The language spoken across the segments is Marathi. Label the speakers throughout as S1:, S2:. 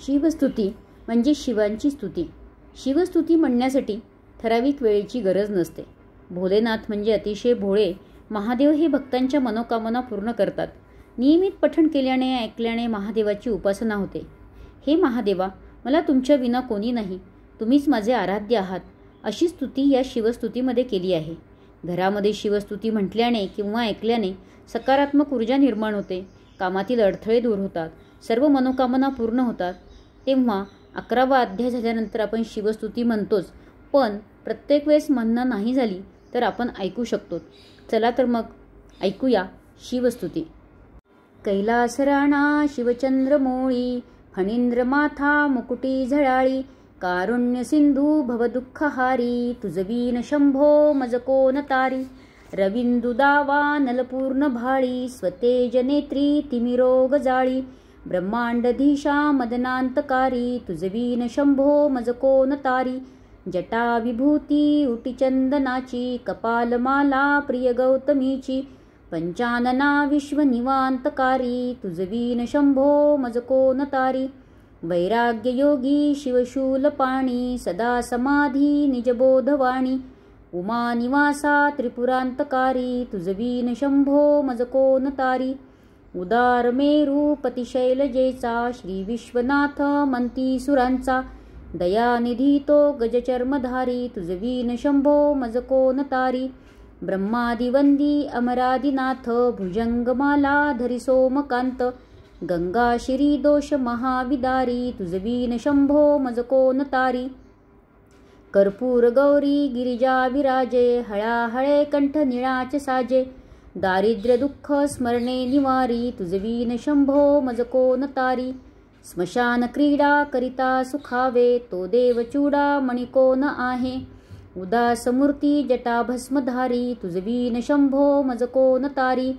S1: शिवस्तुती म्हणजे शिवांची स्तुती. शिवस्तुती म्हणण्यासाठी ठराविक वेळेची गरज नसते. भोलेनाथ म्हणजे अतिशय भोळे महादेव हे भक्तांच्या मनोकामना पूर्ण करतात. नियमित पठण केल्याने ऐकल्याने महादेवाची उपासना होते. हे महादेवा, मला तुमच्या विना कोणी नाही, तुम्हीच माझे आराध्य आहात, अशी स्तुती या शिवस्तुतीमध्ये केली आहे. घरामध्ये शिवस्तुती म्हटल्याने किंवा ऐकल्याने सकारात्मक ऊर्जा निर्माण होते, कामातील अडथळे दूर होतात, सर्व मनोकामना पूर्ण होतात. तेव्हा 11वा अध्याय झाल्यानंतर आपण शिवस्तुती म्हणतोच, पण प्रत्येक वेळेस म्हणणं नाही झाली तर आपण ऐकू शकतो. चला तर मग ऐकूया शिवस्तुती. कैलासराणा शिवचंद्रमोळी, फणींद्र माथा मुकुटी झळाळी, कारुण्य सिंधू भवदुःखहारी, तुझवीन शंभो मज कोण तारी. रविंदु दावा नलपूर्ण भाळी, स्वतेज नेत्री तिमिरोग जाळी, ब्रह्मांडधीशा मदनांतकारी, तुझवीन शंभो मज कोण तारी. जटा विभूती उटीचंदनाची, कपालमाला प्रिय गौतमीची, पंचानना विश्वनिवांतकारी, तुझवीन शंभो मज कोण तारी. वैराग्य योगी शिवशूलपाणी, सदा समाधी निजबोधवाणी, उमा निवासा त्रिपुरांतकारी, तुझवीन शंभो मज कोण तारी. उदार मेरू पतिशैलजेचा, श्री विश्वनाथ मंती सुरांचा, दयानिधी तो गजचर्मधारी, तुझवीन शंभो मज कोण तारी. ब्रह्मादिवंदी अमरादिनाथ, भुजंगमाला धरी सोमकांत, गंगा शिरी दोष महाविदारी, तुझवीन शंभो मज कोण तारी. कर्पूर गौरी गिरिजा विराजे, हळाहळे कंठ निळाचे साजे, दारिद्र्य दुःख स्मरणे निवारी, तुझवीन शंभो मज कोण तारी. स्मशान क्रीडा करिता सुखावे, तो देव चूडामणी कोण आहे, उदास मूर्ती जटा भस्मधारी, तुझवीन शंभो मज कोण तारी.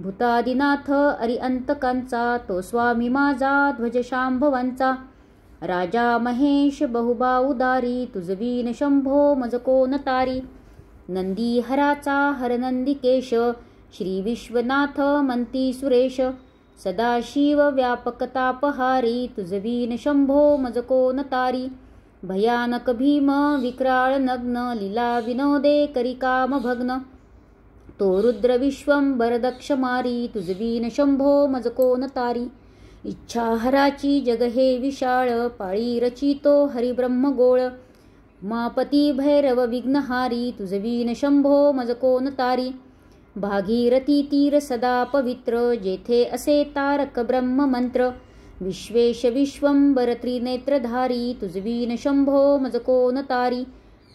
S1: भूतादिनाथ अरिअंतकांचा, तो स्वामी माझा ध्वज शांभवांचा, राजा महेश बहुबाउदारी, तुझवीन शंभो मज कोण तारी. नंदी हराचा हरनंदिकेश, श्री विश्वनाथ मंती सुरेश, सदाशिव व्यापकतापहारी, तुझवीन शंभो मज कोण तारी. भयानक भीम विक्राळ नग्न, लीला विनोदे करी काम भग्न, तो रुद्र विश्वंबर दक्ष मारी, तुझवीन शंभो मज कोण तारी. इच्छाहराची जग हे विशाळ, पाळी रचितो हरिब्रह्म गोळ, उमापती भैरव विघ्नहारी, तुझवीन शंभो मज कोण तारी. भागीरथी तीर सदा पवित्र, जेथे असे तारक ब्रह्म मंत्र, विश्वेश विश्वंबर त्रिनेत्रधारी, तुझवीन शंभो मज कोण तारी.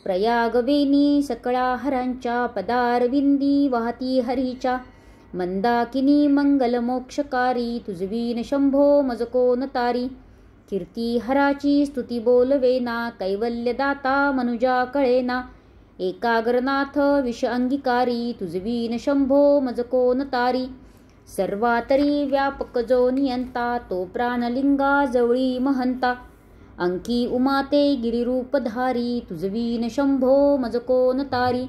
S1: प्रयाग वेणी सकळा हरांच्या, पदारविंदी वाहती हरीच्या, मंदाकिनी मंगल मोक्षकारी, तुझवीन शंभो मज कोण तारी. कीर्ती हराची स्तुती बोलवेना, कैवल्यदाता मनुजा कळेना, एकाग्रनाथ विष अंगीकारी, तुझवीन शंभो मज कोण तारी. सर्वातरी व्यापक जो नियंता, तो प्राणलिंगा जवळी महंता, अंकी उमाते गिरिरूपधारी, तुझवीन शंभो मज कोण तारी.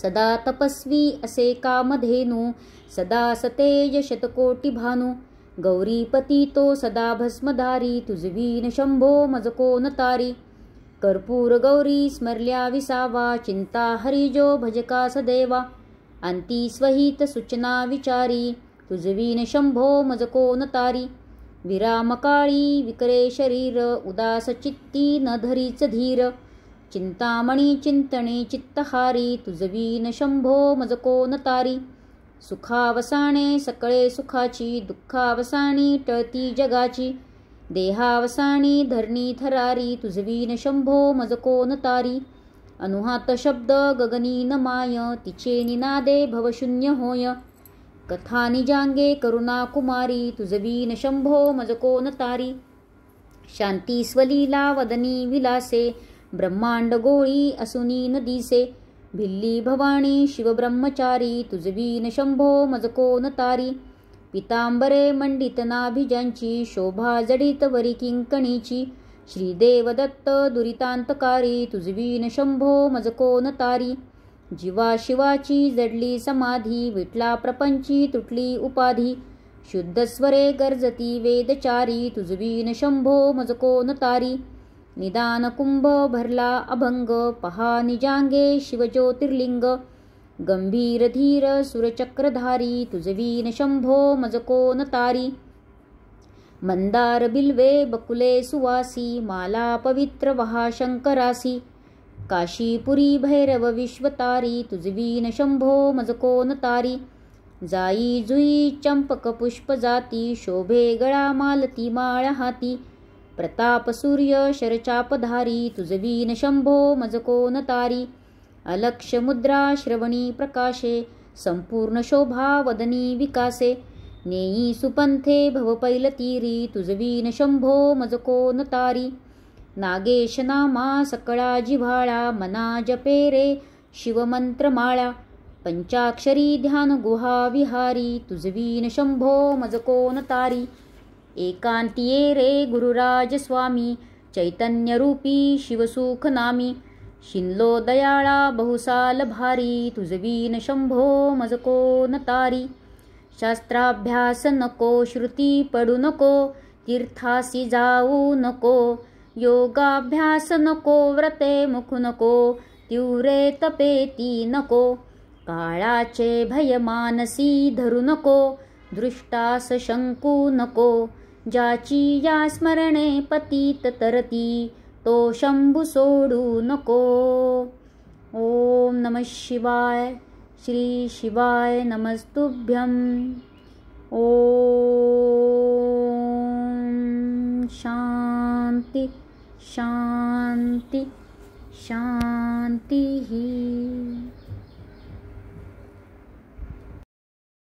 S1: सदा तपस्वी असे कामधेनू, सदा सतेज शतकोटी भानू, गौरीपती तो सदा भस्मधारी, तुझवीन शंभो मज कोण तारी. कर्पूर गौरी स्मरल्या विसावा, चिंता हरिजो भजका सदैवा, अंती स्वहित सूचना विचारी, तुझवीन शंभो मज कोण तारी. विरामकाळी विकरे शरीर, उदास चित्ती न धरीच धीर, चिंतामणी चिंतणे चित्तहारी, तुझवीन शंभो मज कोण तारी. सुखावसाने सकळे सुखाची, दुःखावसानी टळती जगाची, देहावसानी धरणी थरारी, तुझवीन शंभो मज कोण तारी. अनुहात शब्द गगनीन माय, तिचे निनादे भवशून्य होय, कथा निजांगे करुणा कुमारी, तुझवीन शंभो मज कोण तारी. शांती स्वलीला वदनी विलासे, ब्रह्मांड गोळी असुनी न दिसे, भिल्ली भवानी शिवब्रह्मचारी, तुझवीन शंभो मज कोण तारी. पितांबरे मंडित नाभिजांची, शोभा जडित वरी किंकणीची, श्रीदेव दत्त दुरितांतकारी, तुझवीन शंभो मज कोण तारी. जीवा शिवाची जडली समाधी, विटला प्रपंची तुटली उपाधी, शुद्धस्वरे गर्जती वेदचारी तुझवीन शंभो मज कोण तारी. निदान कुंभ भरला अभंग पहा निजांगे शिवज्योतिर्लिंग. गंभीर धीर सुरचक्रधारी तुझवीन शंभो मज कोण तारी. मंदार बिल्वे बकुले सुवासी माला पवित्र वहा शंकरासी. काशीपुरी भैरव विश्वतारी तुझवीन शंभो मज कोण तारी. जाई जुई चंपक पुष्प जाती शोभे गळा मालती माळ हाती. प्रताप सूर्य शरचापधारी तुझवीन शंभो मज कोण तारी. अलक्ष मुद्रा श्रवणी प्रकाशे संपूर्ण शोभा वदनी विकासे. नेई सुपंथे भवपैलतीरी तुझवीन शंभो मज कोण तारी. नागेश नामा सकळा जिव्हाळा मना जपे रे शिवमंत्रमाळा. पंचाक्षरी ध्यान गुहा विहारी तुझवीन शंभो मज कोण तारी. एकांतिये रे गुरुराज स्वामी चैतन्यरूपी शिवसुख नामी. शिनलो दयाळा बहुसाल भारी तुझवीन शंभो मज कोण तारी. शास्त्राभ्यास नको श्रुती पडू नको तीर्थासी जाऊ नको. योगाभ्यास नको व्रते मुख नको तीव्रे तपेती नको. काळाचे भय मानसी धरू नको दृष्टास शंकू नको. ज्याची या स्मरणे पतित तरती तो शंभू सोडू नको. ओम नमः शिवाय. श्री शिवाय नमस्तुभ्यं. ओम शांति शांति शांति.